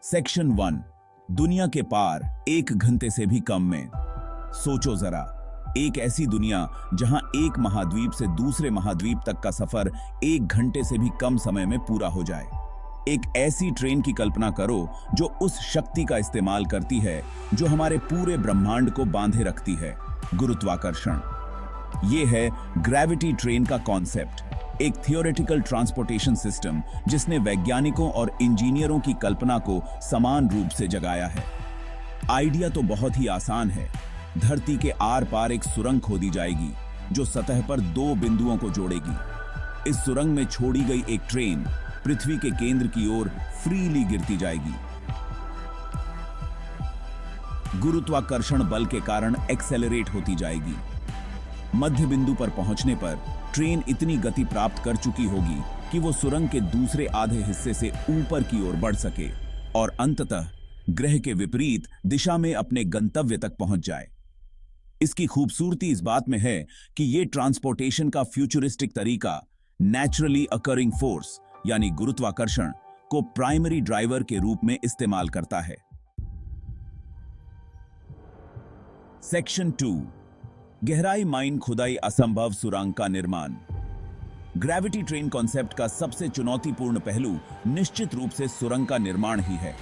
Section 1। दुनिया के पार 1 घंटे से भी कम में। सोचो जरा, एक ऐसी दुनिया जहां एक महाद्वीप से दूसरे महाद्वीप तक का सफर 1 घंटे से भी कम समय में पूरा हो जाए। एक ऐसी ट्रेन की कल्पना करो जो उस शक्ति का इस्तेमाल करती है जो हमारे पूरे ब्रह्मांड को बांधे रखती है, गुरुत्वाकर्षण। यह है ग्रेविटी ट्रेन का कॉन्सेप्ट, एक थियोरेटिकल ट्रांसपोर्टेशन सिस्टम जिसने वैज्ञानिकों और इंजीनियरों की कल्पना को समान रूप से जगाया है। आइडिया तो बहुत ही आसान है। धरती के आर पार एक सुरंग खोदी जाएगी जो सतह पर 2 बिंदुओं को जोड़ेगी। इस सुरंग में छोड़ी गई एक ट्रेन पृथ्वी के केंद्र की ओर फ्रीली गिरती जाएगी। गुरुत्वाकर्षण बल के कारण एक्सेलरेट होती जाएगी। मध्य बिंदु पर पहुंचने पर ट्रेन इतनी गति प्राप्त कर चुकी होगी कि वो सुरंग के दूसरे आधे हिस्से से ऊपर की ओर बढ़ सके और अंततः ग्रह के विपरीत दिशा में अपने गंतव्य तक पहुंच जाए। इसकी खूबसूरती इस बात में है कि ये ट्रांसपोर्टेशन का फ्यूचरिस्टिक तरीका नेचुरली अकरिंग फोर्स यानी गुरुत्वाकर्षण को प्राइमरी ड्राइवर के रूप में इस्तेमाल करता है। सेक्शन 2। गहराई माइन खुदाई असंभव सुरंग का निर्माण। ग्रेविटी ट्रेन कॉन्सेप्ट का सबसे चुनौतीपूर्ण पहलू निश्चित रूप से सुरंग का निर्माण ही है।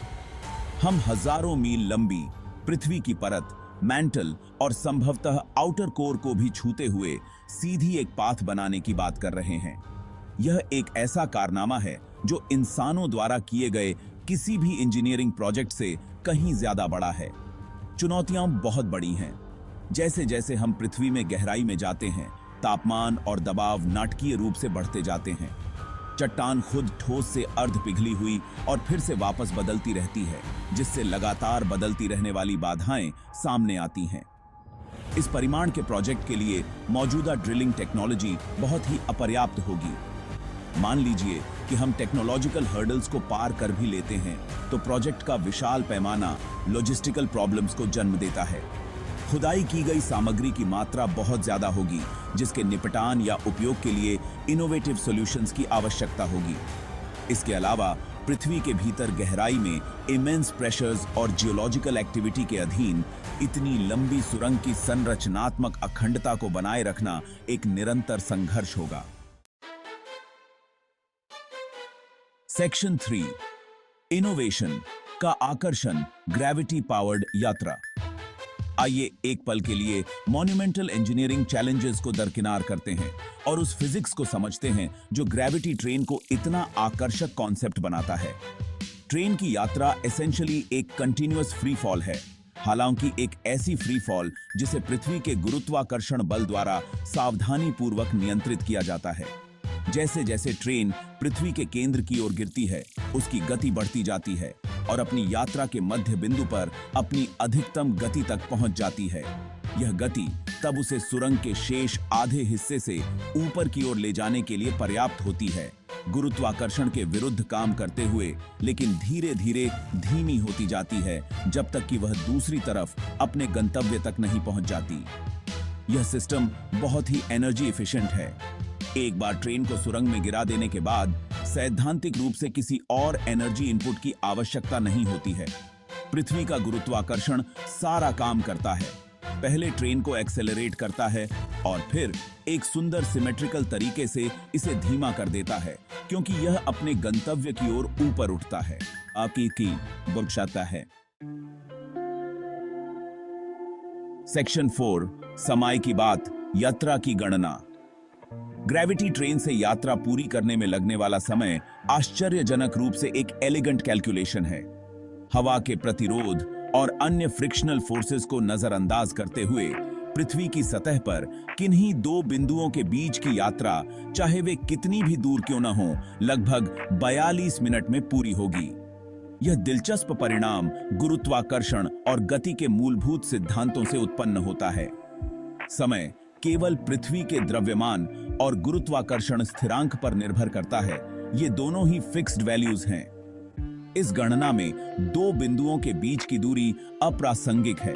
हम हजारों मील लंबी पृथ्वी की परत, मैंटल और संभवतः आउटर कोर को भी छूते हुए सीधी एक पाथ बनाने की बात कर रहे हैं। यह एक ऐसा कारनामा है जो इंसानों द्वारा किए गए किसी भी इंजीनियरिंग प्रोजेक्ट से कहीं ज्यादा बड़ा है। चुनौतियां बहुत बड़ी हैं। जैसे जैसे हम पृथ्वी में गहराई में जाते हैं, तापमान और दबाव नाटकीय रूप से बढ़ते जाते हैं। चट्टान खुद ठोस से अर्ध पिघली हुई और फिर से वापस बदलती रहती है, जिससे लगातार बदलती रहने वाली बाधाएं सामने आती हैं। इस परिमाण के प्रोजेक्ट के लिए मौजूदा ड्रिलिंग टेक्नोलॉजी बहुत ही अपर्याप्त होगी। मान लीजिए कि हम टेक्नोलॉजिकल हर्डल्स को पार कर भी लेते हैं, तो प्रोजेक्ट का विशाल पैमाना लॉजिस्टिकल प्रॉब्लम्स को जन्म देता है। खुदाई की गई सामग्री की मात्रा बहुत ज्यादा होगी, जिसके निपटान या उपयोग के लिए इनोवेटिव सॉल्यूशंस की आवश्यकता होगी। इसके अलावा पृथ्वी के भीतर गहराई में इमेंस प्रेशर्स और जियोलॉजिकल एक्टिविटी के अधीन इतनी लंबी सुरंग की संरचनात्मक अखंडता को बनाए रखना एक निरंतर संघर्ष होगा। सेक्शन 3। इनोवेशन का आकर्षण, ग्रेविटी पावर्ड यात्रा। आइए एक पल के लिए मॉन्यूमेंटल इंजीनियरिंग चैलेंजेस को दरकिनार करते हैं और उस फिजिक्स को समझते हैं जो ग्रेविटी ट्रेन को इतना आकर्षक कॉन्सेप्ट बनाता है। ट्रेन की यात्रा एसेंशियली एक कंटिन्यूअस फ्री फॉल है, हालांकि एक ऐसी फ्री फॉल जिसे पृथ्वी के गुरुत्वाकर्षण बल द्वारा सावधानी पूर्वक नियंत्रित किया जाता है। जैसे जैसे ट्रेन पृथ्वी के केंद्र की ओर गिरती है, उसकी गति बढ़ती जाती है और अपनी यात्रा के मध्य बिंदु पर अपनी अधिकतम गति तक पहुंच जाती है। यह गति तब उसे सुरंग के शेष आधे हिस्से से ऊपर की ओर ले जाने के लिए पर्याप्त होती है, गुरुत्वाकर्षण के विरुद्ध काम करते हुए, लेकिन धीरे धीरे धीमी होती जाती है जब तक कि वह दूसरी तरफ अपने गंतव्य तक नहीं पहुंच जाती। यह सिस्टम बहुत ही एनर्जी एफिशिएंट है। एक बार ट्रेन को सुरंग में गिरा देने के बाद सैद्धांतिक रूप से किसी और एनर्जी इनपुट की आवश्यकता नहीं होती है। पृथ्वी का गुरुत्वाकर्षण सारा काम करता है। पहले ट्रेन को एक्सेलरेट करता है और फिर एक सुंदर सिमेट्रिकल तरीके से इसे धीमा कर देता है, क्योंकि यह अपने गंतव्य की ओर ऊपर उठता है, की बख्शाता है। सेक्शन 4। समय की बात, यात्रा की गणना। ग्रेविटी ट्रेन से यात्रा पूरी करने में लगने वाला समय आश्चर्यजनक रूप से एक एलिगेंट कैलकुलेशन है। हवा के प्रतिरोध और अन्य फ्रिक्शनल फोर्सेस को नजरअंदाज करते हुए पृथ्वी की सतह पर किन्हीं 2 बिंदुओं के बीच की यात्रा, चाहे वे कितनी भी दूर क्यों न हो, लगभग 42 मिनट में पूरी होगी। यह दिलचस्प परिणाम गुरुत्वाकर्षण और गति के मूलभूत सिद्धांतों से उत्पन्न होता है। समय केवल पृथ्वी के द्रव्यमान और गुरुत्वाकर्षण स्थिरांक पर निर्भर करता है। ये दोनों ही फिक्स्ड वैल्यूज हैं। इस गणना में 2 बिंदुओं के बीच की दूरी अप्रासंगिक है।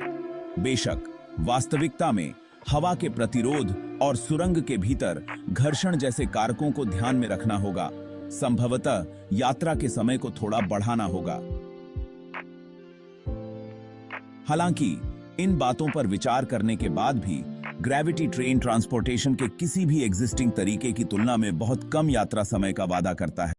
बेशक वास्तविकता में हवा के प्रतिरोध और सुरंग के भीतर घर्षण जैसे कारकों को ध्यान में रखना होगा। संभवतः यात्रा के समय को थोड़ा बढ़ाना होगा। हालांकि इन बातों पर विचार करने के बाद भी ग्रेविटी ट्रेन ट्रांसपोर्टेशन के किसी भी एग्जिस्टिंग तरीके की तुलना में बहुत कम यात्रा समय का वादा करता है।